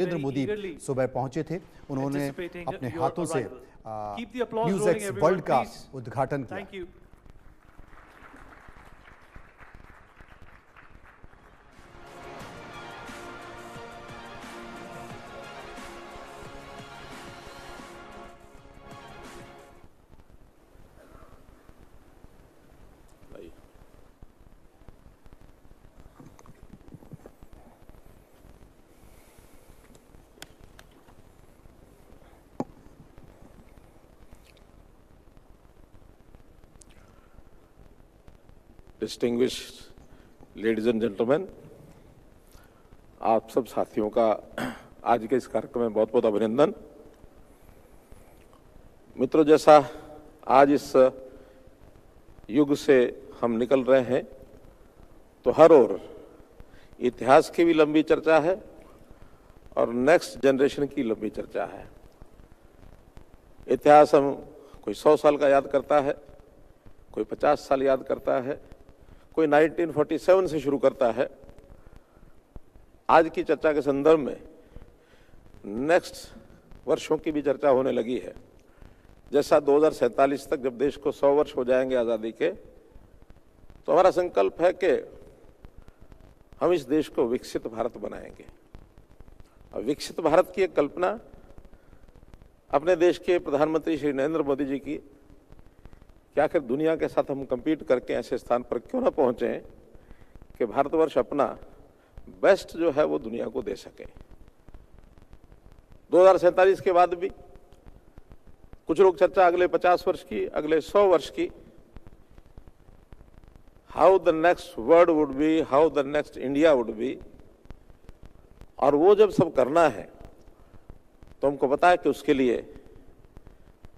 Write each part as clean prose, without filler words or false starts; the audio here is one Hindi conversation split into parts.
नरेंद्र मोदी सुबह पहुंचे थे। उन्होंने अपने हाथों से न्यूज़ वर्ल्ड का उद्घाटन किया। डिस्टिंग्विश्ड लेडीज एंड जेंटलमैन, आप सब साथियों का आज के इस कार्यक्रम में बहुत बहुत अभिनंदन। मित्रों, जैसा आज इस युग से हम निकल रहे हैं तो हर ओर इतिहास की भी लंबी चर्चा है और नेक्स्ट जनरेशन की लंबी चर्चा है। इतिहास हम कोई 100 साल का याद करता है, कोई 50 साल याद करता है, कोई 1947 से शुरू करता है। आज की चर्चा के संदर्भ में नेक्स्ट वर्षों की भी चर्चा होने लगी है। जैसा 2047 तक जब देश को 100 वर्ष हो जाएंगे आज़ादी के, तो हमारा संकल्प है कि हम इस देश को विकसित भारत बनाएंगे। और विकसित भारत की एक कल्पना अपने देश के प्रधानमंत्री श्री नरेंद्र मोदी जी की, कि आखिर दुनिया के साथ हम compete करके ऐसे स्थान पर क्यों ना पहुंचे कि भारतवर्ष अपना बेस्ट जो है वो दुनिया को दे सके। 2047 के बाद भी कुछ लोग चर्चा अगले 50 वर्ष की, अगले 100 वर्ष की, how the next world would be, how the next India would be. और वो जब सब करना है तो हमको पता है कि उसके लिए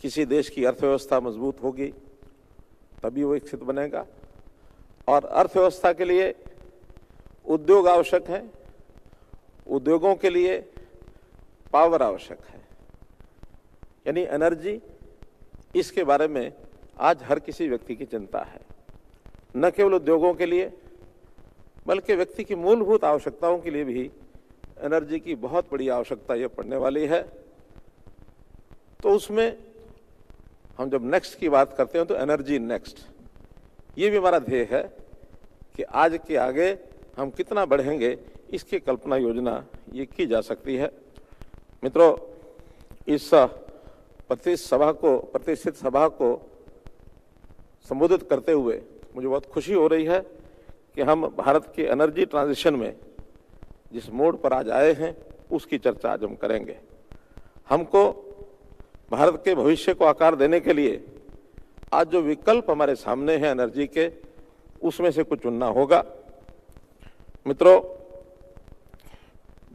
किसी देश की अर्थव्यवस्था मजबूत होगी तभी वो विकसित बनेगा। और अर्थव्यवस्था के लिए उद्योग आवश्यक है, उद्योगों के लिए पावर आवश्यक है, यानी एनर्जी। इसके बारे में आज हर किसी व्यक्ति की चिंता है, न केवल उद्योगों के लिए बल्कि व्यक्ति की मूलभूत आवश्यकताओं के लिए भी एनर्जी की बहुत बड़ी आवश्यकता ये पड़ने वाली है। तो उसमें हम जब नेक्स्ट की बात करते हैं तो एनर्जी नेक्स्ट, ये भी हमारा ध्येय है कि आज के आगे हम कितना बढ़ेंगे, इसकी कल्पना योजना ये की जा सकती है। मित्रों, इस प्रतिष्ठित सभा को संबोधित करते हुए मुझे बहुत खुशी हो रही है कि हम भारत के एनर्जी ट्रांजिशन में जिस मोड़ पर आज आए हैं उसकी चर्चा आज हम करेंगे। हमको भारत के भविष्य को आकार देने के लिए आज जो विकल्प हमारे सामने हैं एनर्जी के, उसमें से कुछ चुनना होगा। मित्रों,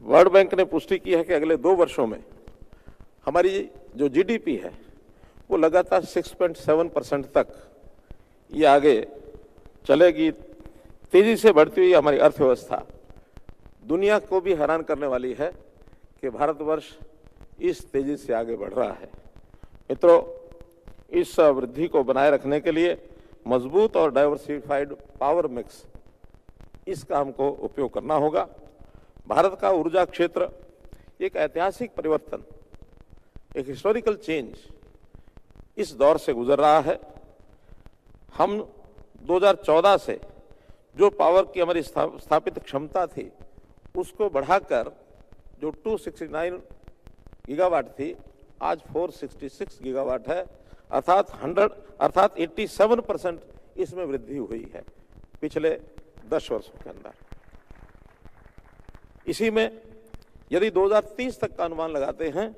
वर्ल्ड बैंक ने पुष्टि की है कि अगले 2 वर्षों में हमारी जो जीडीपी है वो लगातार 6.7% तक ये आगे चलेगी। तेजी से बढ़ती हुई हमारी अर्थव्यवस्था दुनिया को भी हैरान करने वाली है कि भारतवर्ष इस तेजी से आगे बढ़ रहा है। मित्रों, इस वृद्धि को बनाए रखने के लिए मजबूत और डाइवर्सिफाइड पावर मिक्स, इसका हमको उपयोग करना होगा। भारत का ऊर्जा क्षेत्र एक ऐतिहासिक परिवर्तन, एक हिस्टोरिकल चेंज इस दौर से गुजर रहा है। हम 2014 से जो पावर की हमारी स्थापित क्षमता थी उसको बढ़ाकर जो 269 गीगावाट थी आज 466 गीगावाट है, अर्थात 87% इसमें वृद्धि हुई है पिछले 10 वर्षों के अंदर। इसी में यदि 2030 तक का अनुमान लगाते हैं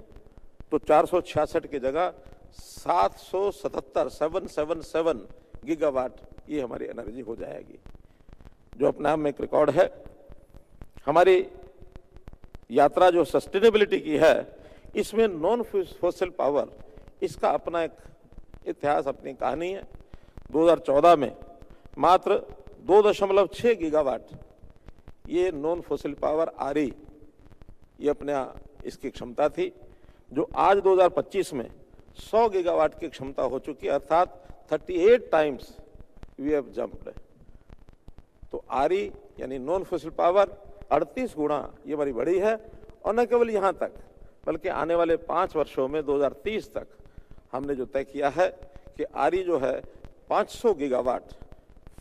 तो 466 की जगह 777 गीगावाट ये हमारी एनर्जी हो जाएगी, जो अपने आप में एक रिकॉर्ड है। हमारी यात्रा जो सस्टेनेबिलिटी की है, इसमें नॉन फॉसिल पावर, इसका अपना एक इतिहास, अपनी कहानी है। 2014 में मात्र 2.6 गीगावाट ये नॉन फॉसिल पावर RE ये अपने इसकी क्षमता थी, जो आज 2025 में 100 गीगावाट की क्षमता हो चुकी है, अर्थात 38 टाइम्स वी हैव जंप्ड। तो RE यानी नॉन फॉसिल पावर 38 गुना ये हमारी बढ़ी है और न केवल यहाँ तक, बल्कि आने वाले 5 वर्षों में 2030 तक हमने जो तय किया है कि आरी जो है 500 गीगावाट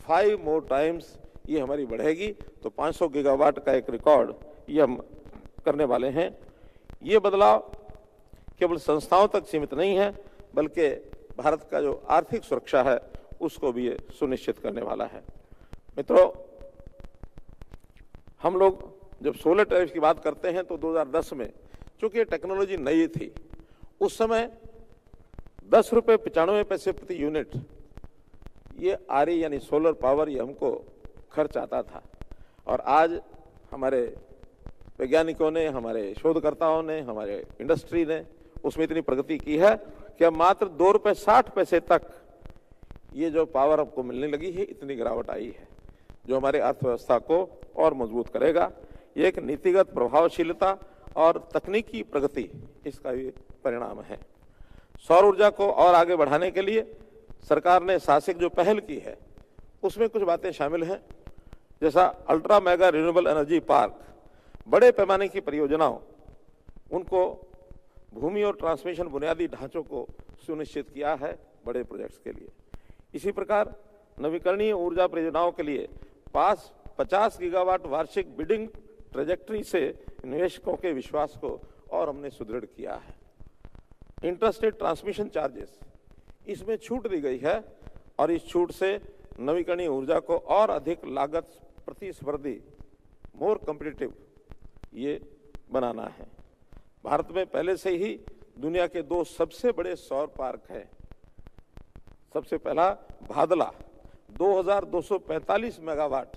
5 मोर टाइम्स ये हमारी बढ़ेगी, तो 500 गीगावाट का एक रिकॉर्ड ये हम करने वाले हैं। ये बदलाव केवल संस्थाओं तक सीमित नहीं है, बल्कि भारत का जो आर्थिक सुरक्षा है उसको भी ये सुनिश्चित करने वाला है। मित्रों, हम लोग जब सोलर टैरिफ की बात करते हैं तो 2010 में, चूंकि ये टेक्नोलॉजी नई थी, उस समय 10 रुपये 95 पैसे प्रति यूनिट ये आरी यानी सोलर पावर ये हमको खर्च आता था। और आज हमारे वैज्ञानिकों ने, हमारे शोधकर्ताओं ने, हमारे इंडस्ट्री ने उसमें इतनी प्रगति की है कि अब मात्र 2 रुपये 60 पैसे तक ये जो पावर आपको मिलने लगी है, इतनी गिरावट आई है, जो हमारे अर्थव्यवस्था को और मजबूत करेगा। ये एक नीतिगत प्रभावशीलता और तकनीकी प्रगति इसका भी परिणाम है। सौर ऊर्जा को और आगे बढ़ाने के लिए सरकार ने साहसिक जो पहल की है उसमें कुछ बातें शामिल हैं, जैसा ultra mega renewable energy park, बड़े पैमाने की परियोजनाओं, उनको भूमि और ट्रांसमिशन बुनियादी ढांचों को सुनिश्चित किया है बड़े प्रोजेक्ट्स के लिए। इसी प्रकार नवीकरणीय ऊर्जा परियोजनाओं के लिए 50 गीगावाट वार्षिक बिडिंग ट्रेजेक्ट्री से निवेशकों के विश्वास को और हमने सुदृढ़ किया है। इंटरस्टेट ट्रांसमिशन चार्जेस, इसमें छूट दी गई है और इस छूट से नवीकरणीय ऊर्जा को और अधिक लागत प्रतिस्पर्धी, मोर कॉम्पिटिटिव ये बनाना है। भारत में पहले से ही दुनिया के 2 सबसे बड़े सौर पार्क हैं। सबसे पहला भादला 2245 मेगावाट,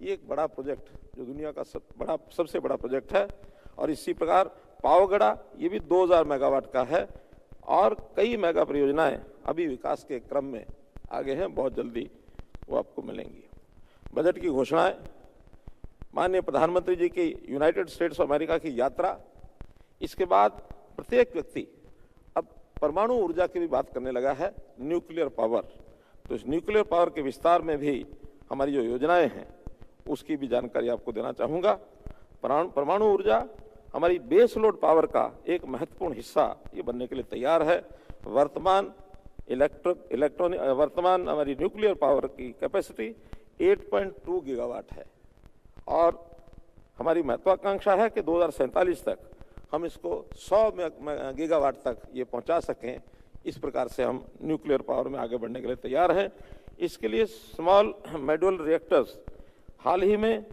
ये एक बड़ा प्रोजेक्ट जो दुनिया का सबसे बड़ा प्रोजेक्ट है। और इसी प्रकार पावगढ़ा, ये भी 2000 मेगावाट का है। और कई मेगा परियोजनाएं अभी विकास के क्रम में आगे हैं, बहुत जल्दी वो आपको मिलेंगी। बजट की घोषणाएं, माननीय प्रधानमंत्री जी की यूनाइटेड स्टेट्स ऑफ अमेरिका की यात्रा, इसके बाद प्रत्येक व्यक्ति अब परमाणु ऊर्जा की भी बात करने लगा है, न्यूक्लियर पावर। तो इस न्यूक्लियर पावर के विस्तार में भी हमारी जो योजनाएं हैं उसकी भी जानकारी आपको देना चाहूँगा। परमाणु ऊर्जा हमारी बेस लोड पावर का एक महत्वपूर्ण हिस्सा ये बनने के लिए तैयार है। वर्तमान हमारी न्यूक्लियर पावर की कैपेसिटी 8.2 गीगावाट है और हमारी महत्वाकांक्षा है कि 2047 तक हम इसको 100 गीगावाट तक ये पहुंचा सकें। इस प्रकार से हम न्यूक्लियर पावर में आगे बढ़ने के लिए तैयार हैं। इसके लिए स्मॉल मॉड्यूलर रिएक्टर्स, हाल ही में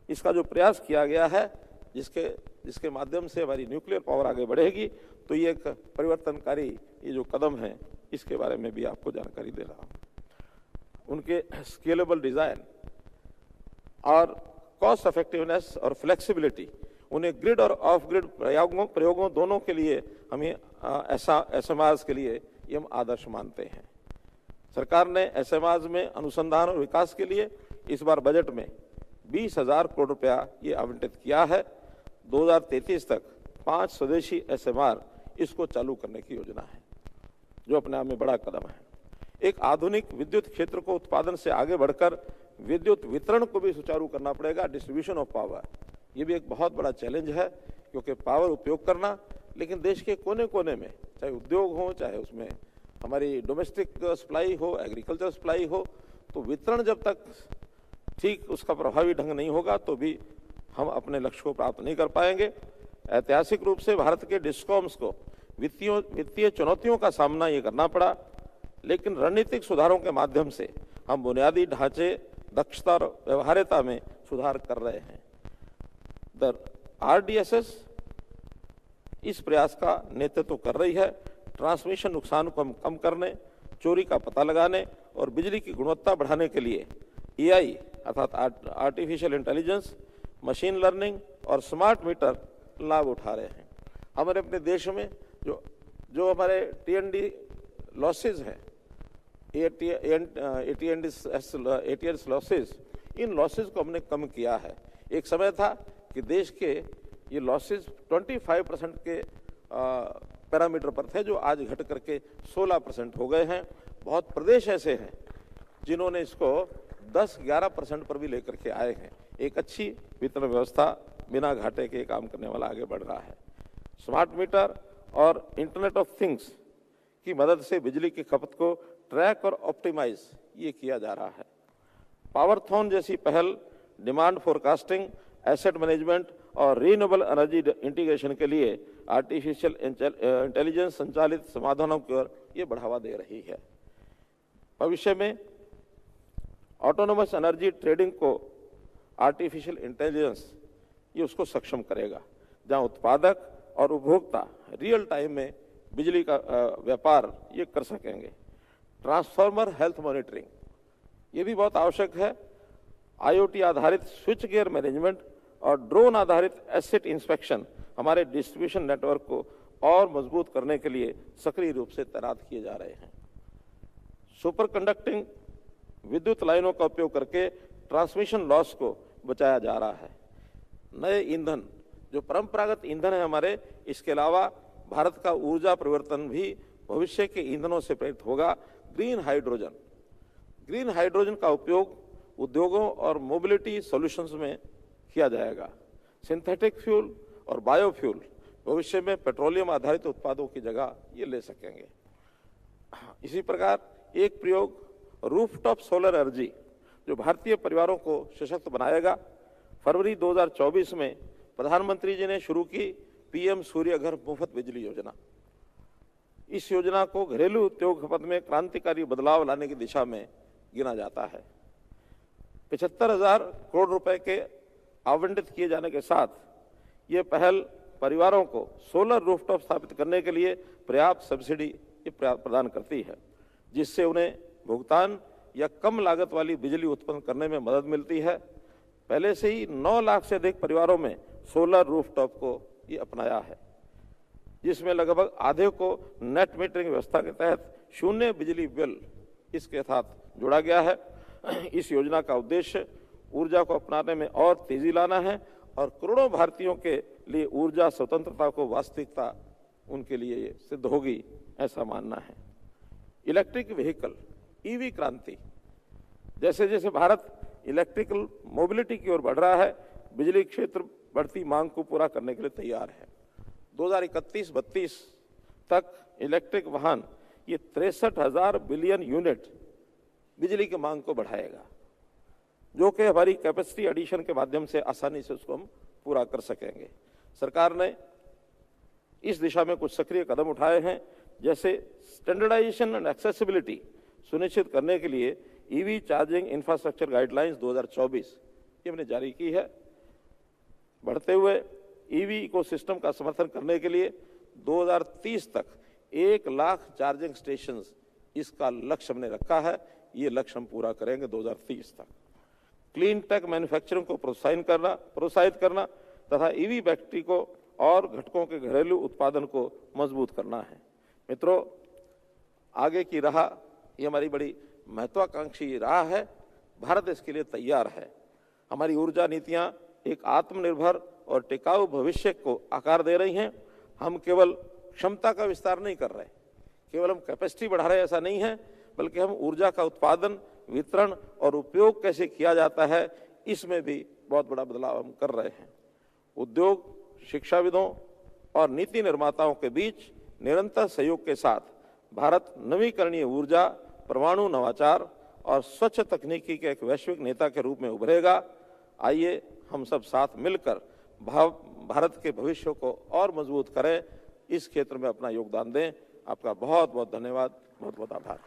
इसका जो प्रयास किया गया है, जिसके माध्यम से हमारी न्यूक्लियर पावर आगे बढ़ेगी, तो ये एक परिवर्तनकारी ये जो कदम है इसके बारे में भी आपको जानकारी दे रहा हूँ। उनके स्केलेबल डिज़ाइन और कॉस्ट इफेक्टिवनेस और फ्लेक्सिबिलिटी, उन्हें ग्रिड और ऑफ ग्रिड प्रयोगों दोनों के लिए हमें SMRs के लिए ये हम आदर्श मानते हैं। सरकार ने SMRs में अनुसंधान और विकास के लिए इस बार बजट में 20,000 करोड़ रुपया ये आवंटित किया है। 2033 तक 5 स्वदेशी SMR इसको चालू करने की योजना है, जो अपने आप में बड़ा कदम है। एक आधुनिक विद्युत क्षेत्र को उत्पादन से आगे बढ़कर विद्युत वितरण को भी सुचारू करना पड़ेगा, डिस्ट्रीब्यूशन ऑफ पावर। ये भी एक बहुत बड़ा चैलेंज है, क्योंकि पावर उपयोग करना, लेकिन देश के कोने कोने में, चाहे उद्योग हो, चाहे उसमें हमारी डोमेस्टिक सप्लाई हो, एग्रीकल्चर सप्लाई हो, तो वितरण जब तक ठीक उसका प्रभावी ढंग नहीं होगा तो भी हम अपने लक्ष्य को प्राप्त नहीं कर पाएंगे। ऐतिहासिक रूप से भारत के डिस्कॉम्स को वित्तीय चुनौतियों का सामना ये करना पड़ा, लेकिन रणनीतिक सुधारों के माध्यम से हम बुनियादी ढांचे, दक्षता और व्यवहार्यता में सुधार कर रहे हैं। RDSS इस प्रयास का नेतृत्व कर रही है। ट्रांसमिशन नुकसान को कम करने, चोरी का पता लगाने और बिजली की गुणवत्ता बढ़ाने के लिए AI अर्थात आर्टिफिशियल इंटेलिजेंस, मशीन लर्निंग और स्मार्ट मीटर लाभ उठा रहे हैं। हमारे अपने देश में जो हमारे TND लॉसेज हैं, ATS लॉसेज, इन लॉसेज को हमने कम किया है। एक समय था कि देश के ये लॉसेज 25% के पैरामीटर पर थे, जो आज घट करके 16% हो गए हैं। बहुत प्रदेश ऐसे हैं जिन्होंने इसको 10-11% पर भी लेकर के आए हैं। एक अच्छी वितरण व्यवस्था बिना घाटे के काम करने वाला आगे बढ़ रहा है। स्मार्ट मीटर और इंटरनेट ऑफ थिंग्स की मदद से बिजली की खपत को ट्रैक और ऑप्टिमाइज ये किया जा रहा है। पावरथॉन जैसी पहल डिमांड फोरकास्टिंग, एसेट मैनेजमेंट और रीन्यूएबल एनर्जी इंटीग्रेशन के लिए आर्टिफिशियल इंटेलिजेंस संचालित समाधानों की ओर ये बढ़ावा दे रही है। भविष्य में ऑटोनोमस एनर्जी ट्रेडिंग को आर्टिफिशियल इंटेलिजेंस ये उसको सक्षम करेगा, जहां उत्पादक और उपभोक्ता रियल टाइम में बिजली का व्यापार ये कर सकेंगे। ट्रांसफार्मर हेल्थ मॉनिटरिंग ये भी बहुत आवश्यक है। IoT आधारित स्विच गियर मैनेजमेंट और ड्रोन आधारित एसेट इंस्पेक्शन हमारे डिस्ट्रीब्यूशन नेटवर्क को और मजबूत करने के लिए सक्रिय रूप से तैनात किए जा रहे हैं। सुपर कंडक्टिंग विद्युत लाइनों का उपयोग करके ट्रांसमिशन लॉस को बचाया जा रहा है। नए ईंधन जो परंपरागत ईंधन है हमारे, इसके अलावा भारत का ऊर्जा परिवर्तन भी भविष्य के ईंधनों से प्रेरित होगा। ग्रीन हाइड्रोजन का उपयोग उद्योगों और मोबिलिटी सॉल्यूशंस में किया जाएगा। सिंथेटिक फ्यूल और बायोफ्यूल भविष्य में पेट्रोलियम आधारित उत्पादों की जगह ये ले सकेंगे। इसी प्रकार एक प्रयोग रूफटॉप सोलर एनर्जी जो भारतीय परिवारों को सशक्त बनाएगा। फरवरी 2024 में प्रधानमंत्री जी ने शुरू की PM सूर्य घर मुफ्त बिजली योजना। इस योजना को घरेलू उद्योग खपत में क्रांतिकारी बदलाव लाने की दिशा में गिना जाता है। 75,000 करोड़ रुपए के आवंटित किए जाने के साथ ये पहल परिवारों को सोलर रूफटॉप स्थापित करने के लिए पर्याप्त सब्सिडी प्रदान करती है, जिससे उन्हें भुगतान या कम लागत वाली बिजली उत्पन्न करने में मदद मिलती है। पहले से ही 9 लाख से अधिक परिवारों में सोलर रूफटॉप को ये अपनाया है, जिसमें लगभग आधे को नेट मीटरिंग व्यवस्था के तहत शून्य बिजली बिल इसके साथ जोड़ा गया है। इस योजना का उद्देश्य ऊर्जा को अपनाने में और तेजी लाना है और करोड़ों भारतीयों के लिए ऊर्जा स्वतंत्रता को वास्तविकता उनके लिए ये सिद्ध होगी, ऐसा मानना है। इलेक्ट्रिक व्हीकल EV क्रांति, जैसे जैसे भारत इलेक्ट्रिकल मोबिलिटी की ओर बढ़ रहा है, बिजली क्षेत्र बढ़ती मांग को पूरा करने के लिए तैयार है। 2031-32 तक इलेक्ट्रिक वाहन ये 63,000 बिलियन यूनिट बिजली की मांग को बढ़ाएगा, जो कि हमारी कैपेसिटी एडिशन के माध्यम से आसानी से उसको हम पूरा कर सकेंगे। सरकार ने इस दिशा में कुछ सक्रिय कदम उठाए हैं, जैसे स्टैंडर्डाइजेशन एंड एक्सेसिबिलिटी सुनिश्चित करने के लिए EV चार्जिंग इंफ्रास्ट्रक्चर गाइडलाइंस 2024 ये हमने जारी की है। बढ़ते हुए EV इकोसिस्टम का समर्थन करने के लिए 2030 तक 1 लाख चार्जिंग स्टेशंस इसका लक्ष्य हमने रखा है। ये लक्ष्य हम पूरा करेंगे 2030 तक। क्लीन टेक मैन्युफैक्चरिंग को प्रोत्साहित करना तथा EV बैटरी को और घटकों के घरेलू उत्पादन को मजबूत करना है। मित्रों, आगे की राह ये हमारी बड़ी महत्वाकांक्षी राह है। भारत इसके लिए तैयार है। हमारी ऊर्जा नीतियां एक आत्मनिर्भर और टिकाऊ भविष्य को आकार दे रही हैं। हम केवल क्षमता का विस्तार नहीं कर रहे, केवल हम कैपेसिटी बढ़ा रहे ऐसा नहीं है, बल्कि हम ऊर्जा का उत्पादन, वितरण और उपयोग कैसे किया जाता है, इसमें भी बहुत बड़ा बदलाव हम कर रहे हैं। उद्योग, शिक्षाविदों और नीति निर्माताओं के बीच निरंतर सहयोग के साथ भारत नवीकरणीय ऊर्जा, परमाणु नवाचार और स्वच्छ तकनीकी के एक वैश्विक नेता के रूप में उभरेगा। आइए हम सब साथ मिलकर भारत के भविष्य को और मजबूत करें, इस क्षेत्र में अपना योगदान दें। आपका बहुत बहुत धन्यवाद, बहुत बहुत आभार।